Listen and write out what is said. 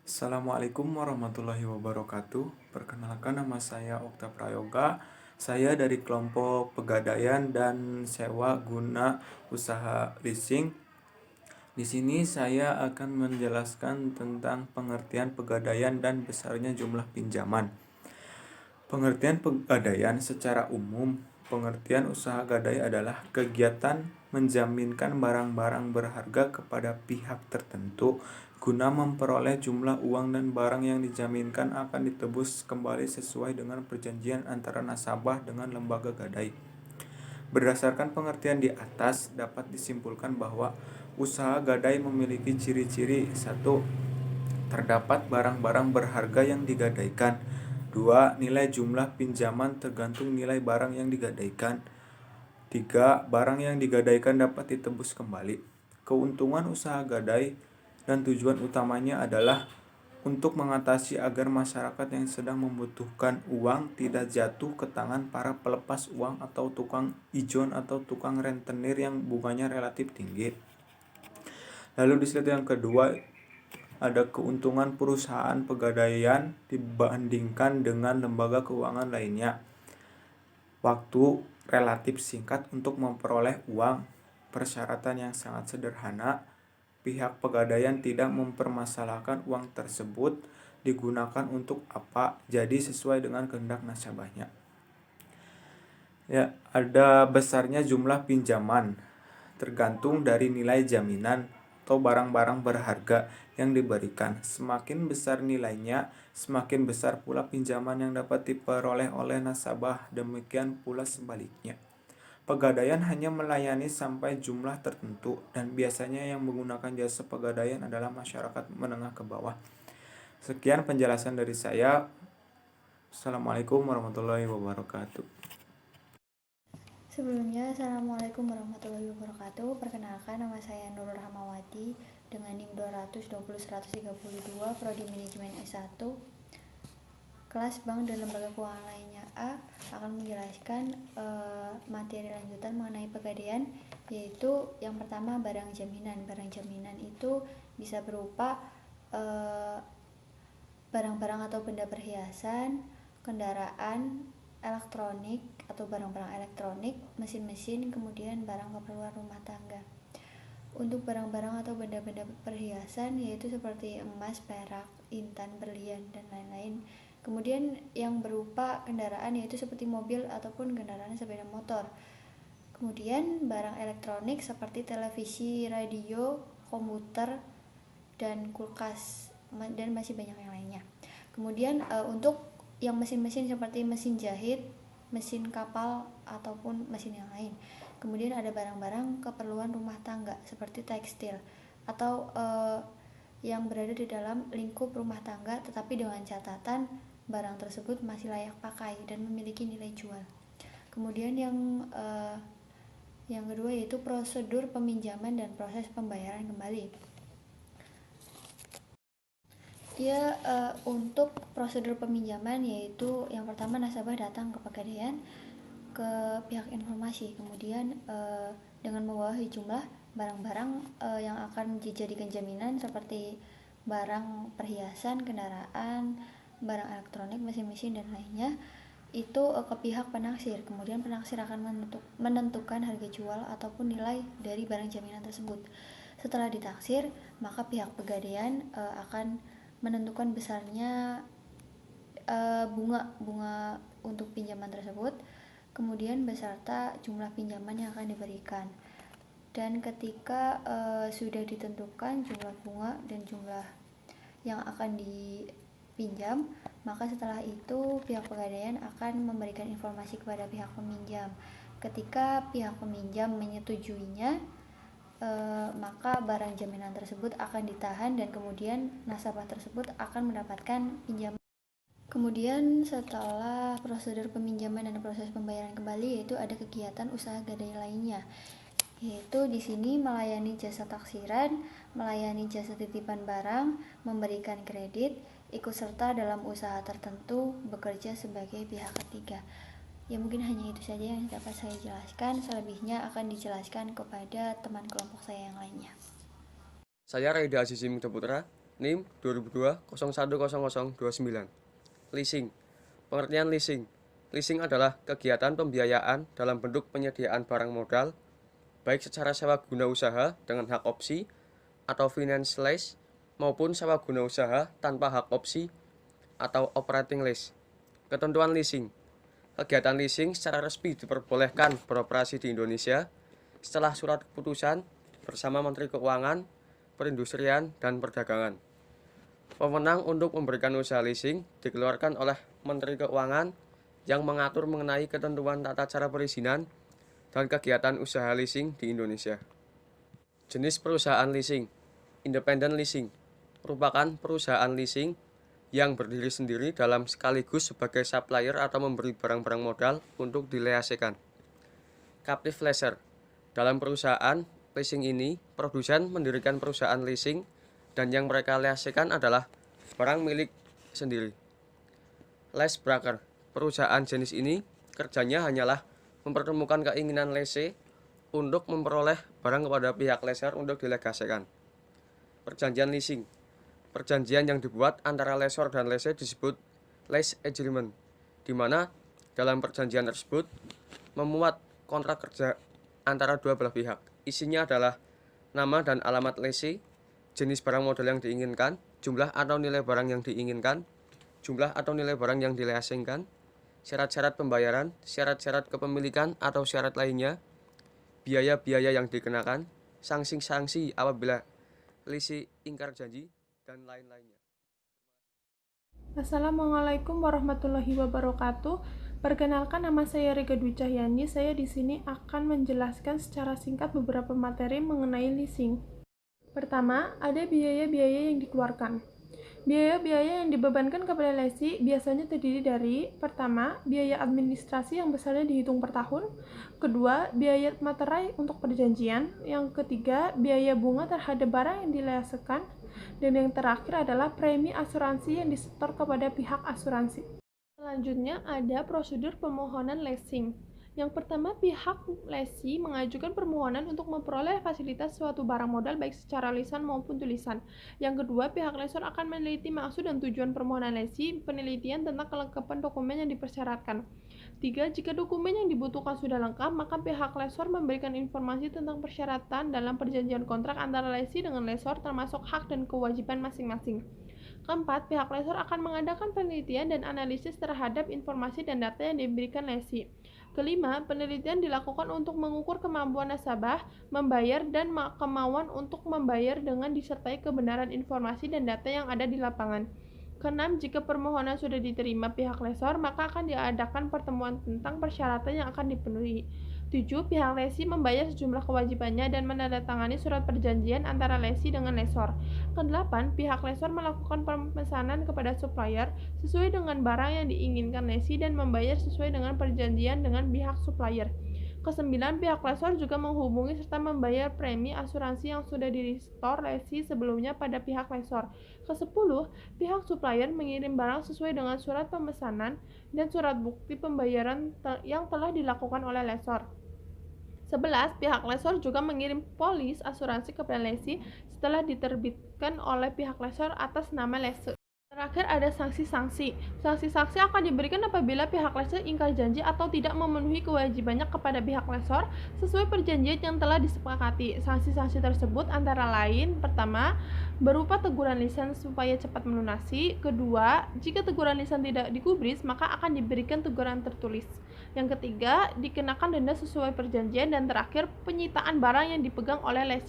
Assalamualaikum warahmatullahi wabarakatuh. Perkenalkan, nama saya Okta Prayoga. Saya dari kelompok Pegadaian dan Sewa Guna Usaha Leasing. Di sini saya akan menjelaskan tentang pengertian pegadaian dan besarnya jumlah pinjaman. Pengertian pegadaian secara umum, pengertian usaha gadai adalah kegiatan menjaminkan barang-barang berharga kepada pihak tertentu guna memperoleh jumlah uang dan barang yang dijaminkan akan ditebus kembali sesuai dengan perjanjian antara nasabah dengan lembaga gadai. Berdasarkan pengertian di atas, dapat disimpulkan bahwa usaha gadai memiliki ciri-ciri: 1. Terdapat barang-barang berharga yang digadaikan. 2. Nilai jumlah pinjaman tergantung nilai barang yang digadaikan. 3. Barang yang digadaikan dapat ditebus kembali. Keuntungan usaha gadai dan tujuan utamanya adalah untuk mengatasi agar masyarakat yang sedang membutuhkan uang tidak jatuh ke tangan para pelepas uang atau tukang ijon atau tukang rentenir yang bunganya relatif tinggi. Lalu di slide yang kedua, ada keuntungan perusahaan pegadaian dibandingkan dengan lembaga keuangan lainnya. Waktu relatif singkat untuk memperoleh uang, persyaratan yang sangat sederhana, pihak pegadaian tidak mempermasalahkan uang tersebut digunakan untuk apa, jadi sesuai dengan kehendak nasabahnya. Ya, ada besarnya jumlah pinjaman tergantung dari nilai jaminan atau barang-barang berharga yang diberikan. Semakin besar nilainya, semakin besar pula pinjaman yang dapat diperoleh oleh nasabah. Demikian pula sebaliknya. Pegadaian hanya melayani sampai jumlah tertentu, dan biasanya yang menggunakan jasa pegadaian adalah masyarakat menengah ke bawah. Sekian penjelasan dari saya. Assalamualaikum warahmatullahi wabarakatuh. Sebelumnya, Assalamualaikum warahmatullahi wabarakatuh. Perkenalkan, nama saya Nurul Rahmawati dengan NIM 220-132, Prodi Manajemen S1, kelas bank dan lembaga keuangan lainnya. A akan menjelaskan materi lanjutan mengenai pegadaian, yaitu yang pertama barang jaminan. Barang jaminan itu bisa berupa barang-barang atau benda perhiasan, kendaraan, elektronik atau barang-barang elektronik, mesin-mesin, kemudian barang keperluan rumah tangga. Untuk barang-barang atau benda-benda perhiasan yaitu seperti emas, perak, intan, berlian, dan lain-lain. Kemudian yang berupa kendaraan yaitu seperti mobil ataupun kendaraan sepeda motor. Kemudian barang elektronik seperti televisi, radio, komputer, dan kulkas, dan masih banyak yang lainnya. Kemudian untuk yang mesin-mesin seperti mesin jahit, mesin kapal, ataupun mesin yang lain. Kemudian ada barang-barang keperluan rumah tangga seperti tekstil atau yang berada di dalam lingkup rumah tangga, tetapi dengan catatan barang tersebut masih layak pakai dan memiliki nilai jual. Kemudian yang kedua yaitu prosedur peminjaman dan proses pembayaran kembali. Untuk prosedur peminjaman yaitu yang pertama nasabah datang ke pegadaian, ke pihak informasi, kemudian dengan membawa sejumlah barang-barang yang akan dijadikan jaminan seperti barang perhiasan, kendaraan, barang elektronik, mesin-mesin, dan lainnya, itu ke pihak penaksir. Kemudian penaksir akan menentukan harga jual ataupun nilai dari barang jaminan tersebut. Setelah ditaksir, maka pihak pegadaian akan menentukan besarnya bunga untuk pinjaman tersebut, kemudian beserta jumlah pinjaman yang akan diberikan. Dan ketika sudah ditentukan jumlah bunga dan jumlah yang akan dipinjam, maka setelah itu pihak pegadaian akan memberikan informasi kepada pihak peminjam. Ketika pihak peminjam menyetujuinya, maka barang jaminan tersebut akan ditahan dan kemudian nasabah tersebut akan mendapatkan pinjaman. Kemudian setelah prosedur peminjaman dan proses pembayaran kembali, yaitu ada kegiatan usaha gadai lainnya, yaitu di sini melayani jasa taksiran, melayani jasa titipan barang, memberikan kredit, ikut serta dalam usaha tertentu, bekerja sebagai pihak ketiga. Ya, mungkin hanya itu saja yang dapat saya jelaskan. Selebihnya akan dijelaskan kepada teman kelompok saya yang lainnya. Saya Raida Azizi Putra NIM 2002-010029. Leasing. Pengertian leasing. Leasing adalah kegiatan pembiayaan dalam bentuk penyediaan barang modal, baik secara sewa guna usaha dengan hak opsi atau finance lease maupun sewa guna usaha tanpa hak opsi atau operating lease. Ketentuan leasing. Kegiatan leasing secara resmi diperbolehkan beroperasi di Indonesia setelah surat keputusan bersama Menteri Keuangan, Perindustrian, dan Perdagangan. Wewenang untuk memberikan usaha leasing dikeluarkan oleh Menteri Keuangan yang mengatur mengenai ketentuan tata cara perizinan dan kegiatan usaha leasing di Indonesia. Jenis perusahaan leasing. Independent leasing merupakan perusahaan leasing yang berdiri sendiri dalam sekaligus sebagai supplier atau memberi barang-barang modal untuk dileasingkan. Captive lessor. Dalam perusahaan leasing ini, produsen mendirikan perusahaan leasing dan yang mereka leasingkan adalah barang milik sendiri. Lease broker. Perusahaan jenis ini kerjanya hanyalah mempertemukan keinginan lessee untuk memperoleh barang kepada pihak lessor untuk dilegasikan. Perjanjian leasing. Perjanjian yang dibuat antara lessor dan lessee disebut lease agreement, di mana dalam perjanjian tersebut memuat kontrak kerja antara dua belah pihak. Isinya adalah nama dan alamat lessee, jenis barang modal yang diinginkan, jumlah atau nilai barang yang diinginkan, jumlah atau nilai barang yang dileasingkan, syarat-syarat pembayaran, syarat-syarat kepemilikan atau syarat lainnya, biaya-biaya yang dikenakan, sanksi-sanksi apabila lessee ingkar janji, dan lain-lainnya. Assalamualaikum warahmatullahi wabarakatuh. Perkenalkan, nama saya Rega Dwi Cahyani. Saya di sini akan menjelaskan secara singkat beberapa materi mengenai leasing. Pertama, ada biaya-biaya yang dikeluarkan. Biaya-biaya yang dibebankan kepada lessee biasanya terdiri dari: pertama, biaya administrasi yang besarnya dihitung per tahun; kedua, biaya materai untuk perjanjian; yang ketiga, biaya bunga terhadap barang yang dileasingkan; dan yang terakhir adalah premi asuransi yang disetor kepada pihak asuransi. Selanjutnya ada prosedur pemohonan leasing. Yang pertama, pihak lessee mengajukan permohonan untuk memperoleh fasilitas suatu barang modal baik secara lisan maupun tulisan. Yang kedua, pihak lessor akan meneliti maksud dan tujuan permohonan lessee, penelitian tentang kelengkapan dokumen yang dipersyaratkan. 3. Jika dokumen yang dibutuhkan sudah lengkap, maka pihak lessor memberikan informasi tentang persyaratan dalam perjanjian kontrak antara lessee dengan lessor, termasuk hak dan kewajiban masing-masing. Keempat, pihak lessor akan mengadakan penelitian dan analisis terhadap informasi dan data yang diberikan lessee. Kelima, penelitian dilakukan untuk mengukur kemampuan nasabah membayar dan kemauan untuk membayar dengan disertai kebenaran informasi dan data yang ada di lapangan. Keenam, jika permohonan sudah diterima pihak lessor, maka akan diadakan pertemuan tentang persyaratan yang akan dipenuhi. 7. Pihak lessee membayar sejumlah kewajibannya dan menandatangani surat perjanjian antara lessee dengan lessor. Ke-8, pihak lessor melakukan pemesanan kepada supplier sesuai dengan barang yang diinginkan lessee dan membayar sesuai dengan perjanjian dengan pihak supplier. Ke-9, pihak lessor juga menghubungi serta membayar premi asuransi yang sudah di-store lessee sebelumnya pada pihak lessor. Ke-10, pihak supplier mengirim barang sesuai dengan surat pemesanan dan surat bukti pembayaran yang telah dilakukan oleh lessor. 11. Pihak lessor juga mengirim polis asuransi kepada lessee setelah diterbitkan oleh pihak lessor atas nama lessee. Terakhir ada sanksi-sanksi. Sanksi-sanksi akan diberikan apabila pihak lessor ingkar janji atau tidak memenuhi kewajibannya kepada pihak lessor sesuai perjanjian yang telah disepakati. Sanksi-sanksi tersebut antara lain: pertama, berupa teguran lisan supaya cepat melunasi; kedua, jika teguran lisan tidak digubris, maka akan diberikan teguran tertulis; yang ketiga, dikenakan denda sesuai perjanjian; dan terakhir, penyitaan barang yang dipegang oleh lessee.